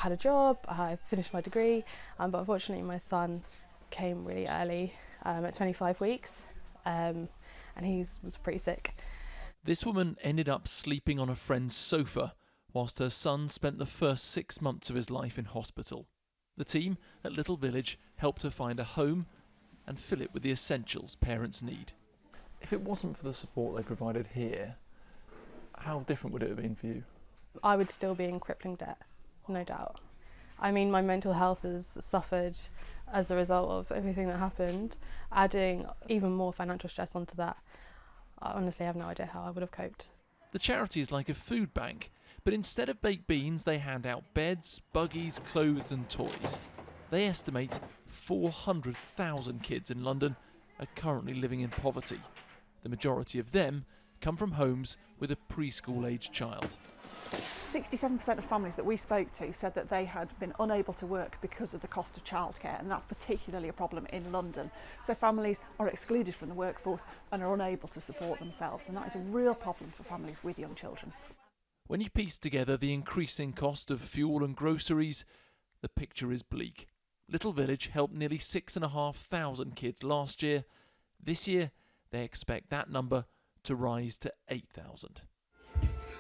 had a job, I finished my degree, but unfortunately my son came really early at 25 weeks and he was pretty sick. This woman ended up sleeping on a friend's sofa whilst her son spent the first 6 months of his life in hospital. The team at Little Village helped her find a home and fill it with the essentials parents need. If it wasn't for the support they provided here, how different would it have been for you? I would still be in crippling debt, no doubt. I mean, my mental health has suffered as a result of everything that happened, adding even more financial stress onto that. I honestly have no idea how I would have coped. The charity is like a food bank, but instead of baked beans, they hand out beds, buggies, clothes and toys. They estimate 400,000 kids in London are currently living in poverty. The majority of them come from homes with a preschool-aged child. 67% of families that we spoke to said that they had been unable to work because of the cost of childcare, and that's particularly a problem in London. So families are excluded from the workforce and are unable to support themselves, and that is a real problem for families with young children. When you piece together the increasing cost of fuel and groceries, the picture is bleak. Little Village helped nearly 6,500 kids last year. This year, they expect that number to rise to 8,000.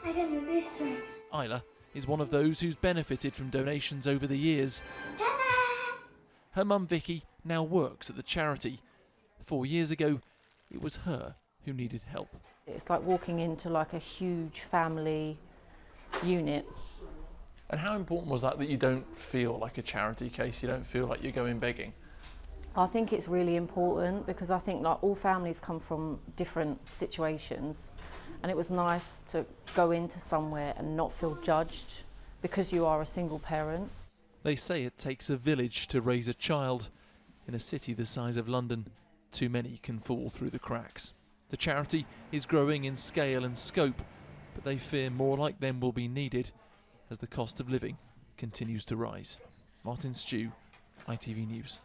I got this one. Isla is one of those who's benefited from donations over the years. Ta-da! Her mum Vicky now works at the charity. 4 years ago, it was her who needed help. It's like walking into like a huge family unit. And how important was that you don't feel like a charity case, you don't feel like you're going begging? I think it's really important because I think like all families come from different situations, and it was nice to go into somewhere and not feel judged because you are a single parent. They say it takes a village to raise a child. In a city the size of London, too many can fall through the cracks. The charity is growing in scale and scope, but they fear more like them will be needed as the cost of living continues to rise. Martin Stew, ITV News.